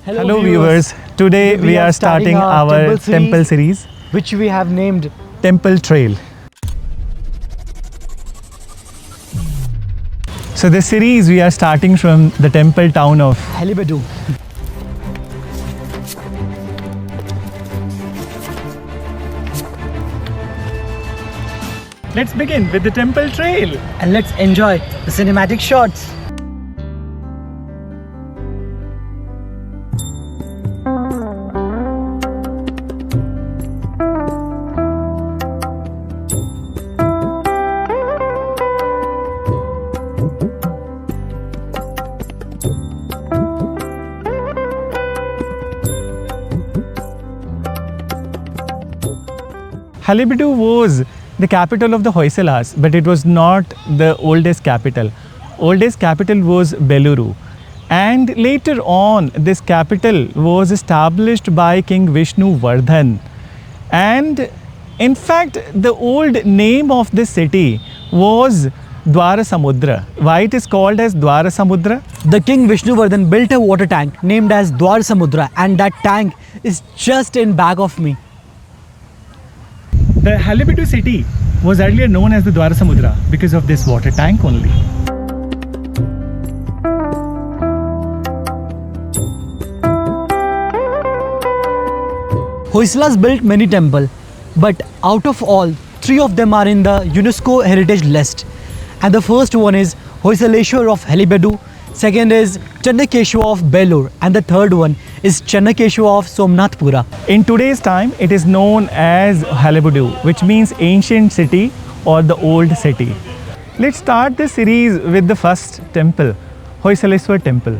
Hello viewers. Today we are starting our temple series, which we have named Temple Trail. So this series we are starting from the temple town of Halebidu. Let's begin with the temple trail. And let's enjoy the cinematic shots. Halebidu was the capital of the Hoysalas, but it was not the oldest capital. Oldest capital was Beluru. And later on, this capital was established by King Vishnu Vardhan. And in fact, the old name of this city was Dwarasamudra. Why it is called as Dwarasamudra? The King Vishnu Vardhan built a water tank named as Dwarasamudra, and that tank is just in back of me. The Halebidu city was earlier known as the Dwarasamudra because of this water tank only. Hoysalas built many temples, but out of all, 3 of them are in the UNESCO Heritage List. And the first one is Hoysaleshwar of Halebidu, second is Channakeshwar of Belur, and the third one is Channakeshwar of Somnathpura. In today's time, it is known as Halebidu, which means ancient city or the old city. Let's start this series with the first temple, Hoysaleshwar temple.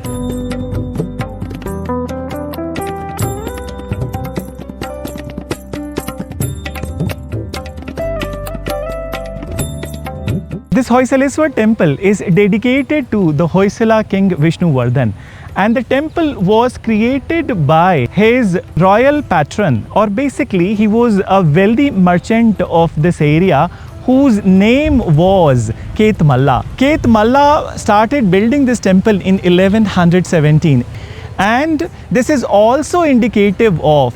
This Hoysaleshwar temple is dedicated to the Hoysala king Vishnu Vardhan, and the temple was created by his royal patron, or basically he was a wealthy merchant of this area whose name was Ket Malla. Ket Malla started building this temple in 1117, and this is also indicative of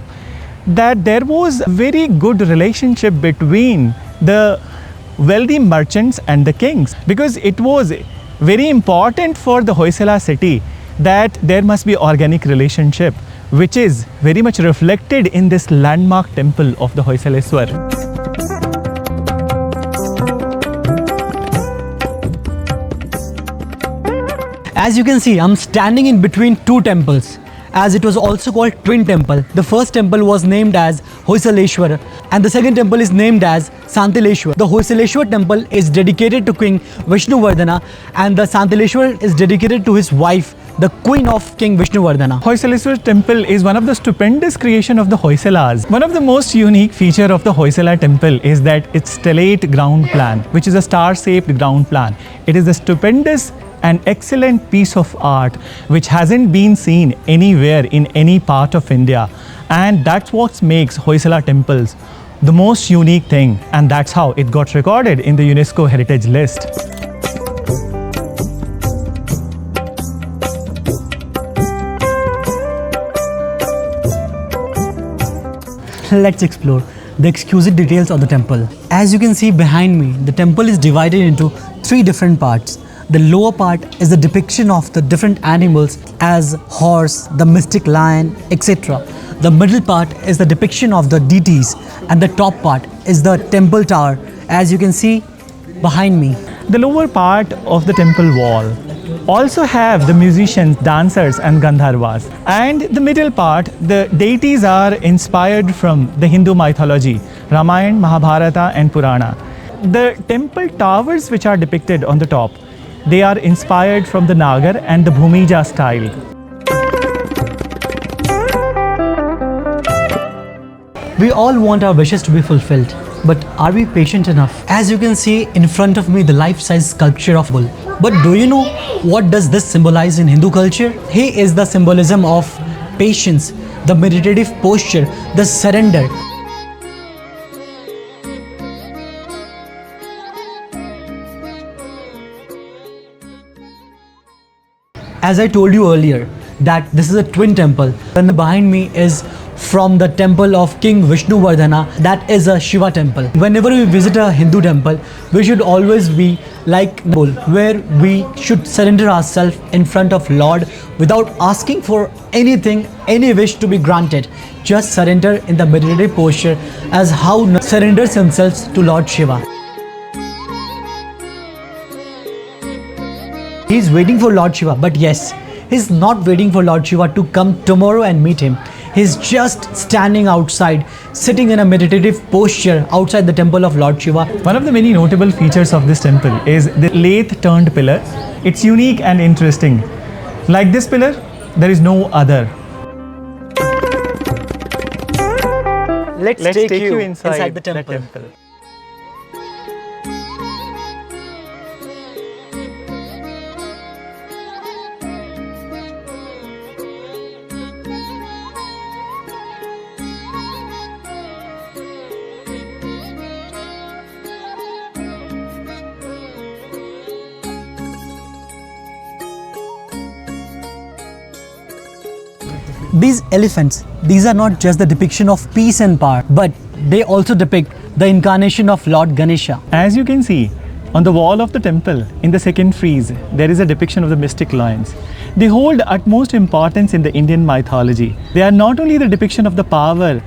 that there was a very good relationship between the wealthy merchants and the kings, because it was very important for the Hoysala city that there must be organic relationship, which is very much reflected in this landmark temple of the Hoysaleshwar. As you can see, I'm standing in between 2 temples, as it was also called twin temple. The first temple was named as Hoysaleshwar and the second temple is named as Santileshwar. The Hoysaleshwar temple is dedicated to King Vishnu Vardhana, and the Santileshwar is dedicated to his wife, the queen of King Vishnu Vardhana. Hoysaleshwar temple is one of the stupendous creation of the Hoysalas. One of the most unique feature of the Hoysala temple is that its stellate ground plan, which is a star-shaped ground plan. It is a stupendous and excellent piece of art which hasn't been seen anywhere in any part of India, and that's what makes Hoysala temples the most unique thing, and that's how it got recorded in the UNESCO Heritage List. Let's explore the exquisite details of the temple. As you can see behind me, the temple is divided into 3 different parts. The lower part is the depiction of the different animals as horse, the mystic lion, etc. The middle part is the depiction of the deities, and the top part is the temple tower, as you can see behind me. The lower part of the temple wall also have the musicians, dancers and Gandharvas. And the middle part, the deities are inspired from the Hindu mythology, Ramayana, Mahabharata and Purana. The temple towers which are depicted on the top, they are inspired from the Nagar and the Bhumija style. We all want our wishes to be fulfilled, but are we patient enough? As you can see in front of me, the life-size sculpture of bull. But do you know what does this symbolize in Hindu culture? He is the symbolism of patience, the meditative posture, the surrender. As I told you earlier, that this is a twin temple. And behind me is from the temple of King Vishnuvardhana, that is a Shiva temple. Whenever we visit a Hindu temple, we should always be like where we should surrender ourselves in front of Lord without asking for anything, any wish to be granted. Just surrender in the meditative posture as how surrenders themselves to Lord Shiva. He's waiting for Lord Shiva, but yes, he's not waiting for Lord Shiva to come tomorrow and meet him. He's just standing outside, sitting in a meditative posture outside the temple of Lord Shiva. One of the many notable features of this temple is the lathe turned pillar. It's unique and interesting. Like this pillar, there is no other. Let's take you inside the temple. These elephants, these are not just the depiction of peace and power, but they also depict the incarnation of Lord Ganesha. As you can see, on the wall of the temple, in the second frieze, there is a depiction of the mystic lions. They hold utmost importance in the Indian mythology. They are not only the depiction of the power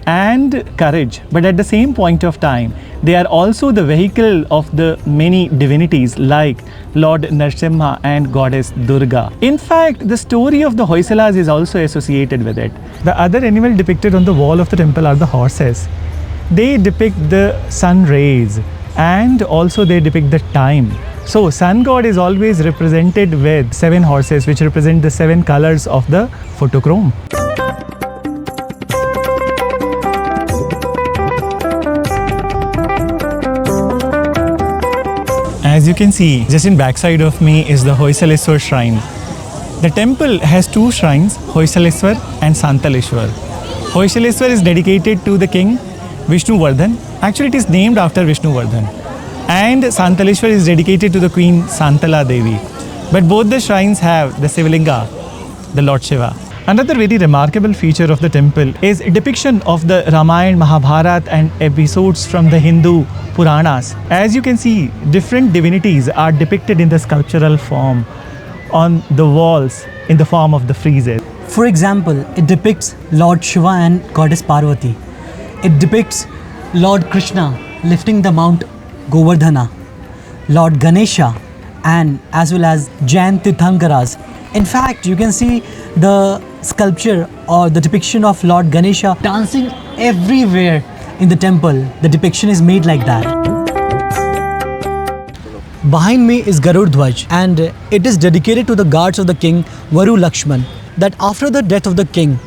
and courage, but at the same point of time, they are also the vehicle of the many divinities like Lord Narasimha and Goddess Durga. In fact, the story of the Hoysalas is also associated with it. The other animal depicted on the wall of the temple are the horses. They depict the sun rays and also they depict the time. So, sun god is always represented with 7 horses, which represent the 7 colors of the photochrome. As you can see, just in backside of me is the Hoysaleswar shrine. The temple has 2 shrines, Hoysaleswar and Santaleshwar. Hoysaleswar is dedicated to the king Vishnuvardhan. Actually, it is named after Vishnuvardhan. And Santaleshwar is dedicated to the queen Santala Devi. But both the shrines have the Sivalinga, the Lord Shiva. Another very remarkable feature of the temple is a depiction of the Ramayana, Mahabharata and episodes from the Hindu Puranas. As you can see, different divinities are depicted in the sculptural form on the walls in the form of the friezes. For example, it depicts Lord Shiva and Goddess Parvati. It depicts Lord Krishna lifting the Mount Govardhana, Lord Ganesha, and as well as Jain Tirthankaras. In fact, you can see the sculpture or the depiction of Lord Ganesha dancing everywhere in the temple. The depiction is made like that. Behind me is Garud Dhwaj, and it is dedicated to the guards of the king Varu Lakshman, that after the death of the king,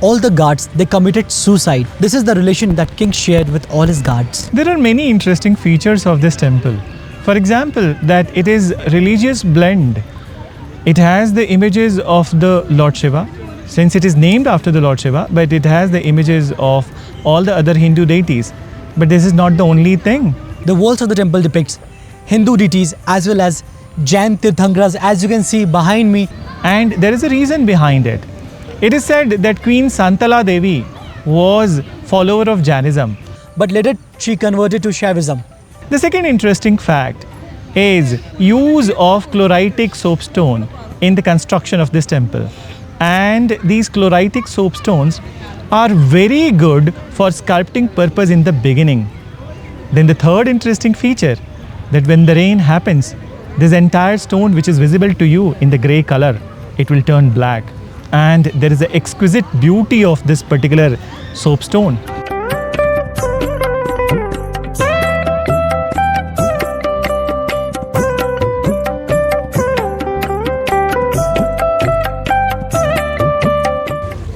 all the guards, they committed suicide. This is the relation that king shared with all his guards. There are many interesting features of this temple. For example, that it is religious blend. It has the images of the Lord Shiva, since it is named after the Lord Shiva, but it has the images of all the other Hindu deities. But this is not the only thing. The walls of the temple depicts Hindu deities as well as Jain Tirthankaras, as you can see behind me. And there is a reason behind it. It is said that Queen Santala Devi was follower of Jainism. But later she converted to Shaivism. The second interesting fact is use of chloritic soapstone in the construction of this temple. And these chloritic soapstones are very good for sculpting purpose in the beginning. Then the third interesting feature, that when the rain happens, this entire stone which is visible to you in the grey color, it will turn black. And there is an exquisite beauty of this particular soapstone.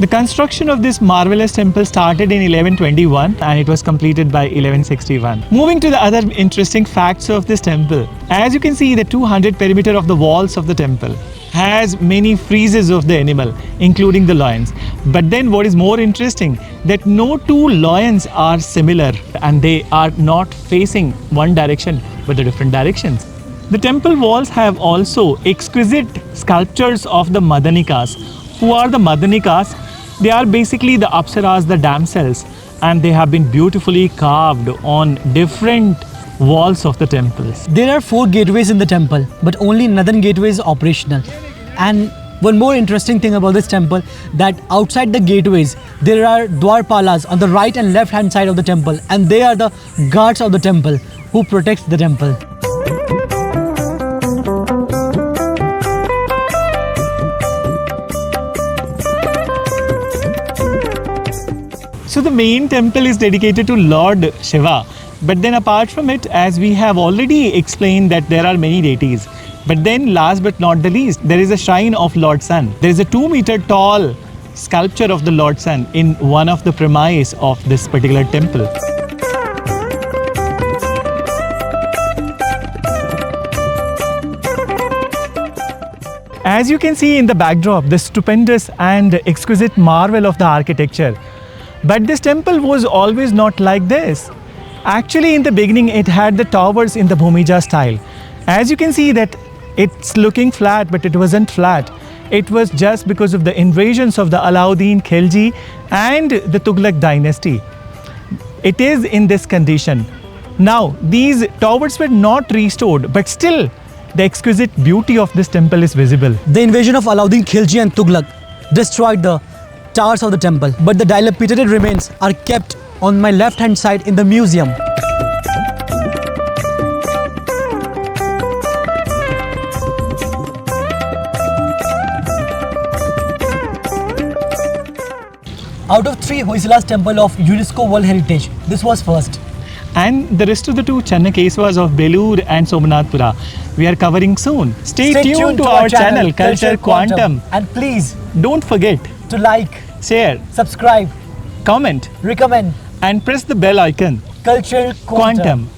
The construction of this marvelous temple started in 1121 and it was completed by 1161. Moving to the other interesting facts of this temple. As you can see, the 200 perimeter of the walls of the temple has many friezes of the animal, including the lions. But then what is more interesting, that no 2 lions are similar and they are not facing one direction but the different directions. The temple walls have also exquisite sculptures of the Madanikas, who are the Madanikas. They are basically the Apsaras, the damsels, and they have been beautifully carved on different walls of the temples. There are 4 gateways in the temple, but only Nadan gateway is operational. And one more interesting thing about this temple, that outside the gateways there are Dwarpalas on the right and left hand side of the temple, and they are the guards of the temple who protects the temple. So the main temple is dedicated to Lord Shiva, but then apart from it, as we have already explained, that there are many deities. But then last but not the least, there is a shrine of Lord Sun. There is a 2-meter tall sculpture of the Lord Sun in one of the premises of this particular temple. As you can see in the backdrop, the stupendous and exquisite marvel of the architecture. But this temple was always not like this. Actually, in the beginning, it had the towers in the Bhumija style. As you can see that it's looking flat, but it wasn't flat. It was just because of the invasions of the Alauddin Khilji and the Tughlaq dynasty. It is in this condition. Now, these towers were not restored, but still, the exquisite beauty of this temple is visible. The invasion of Alauddin Khilji and Tughlaq destroyed the towers of the temple, but the dilapidated remains are kept on my left hand side in the museum. Out of 3 Hoysala's temple of UNESCO World Heritage, this was first. And the rest of the 2 Channakeswas of Belur and Somnathpura, we are covering soon. Stay tuned to our channel, Culture Quantum. And please Don't forget to like, share, subscribe, comment, recommend and press the bell icon. Culture Quantum.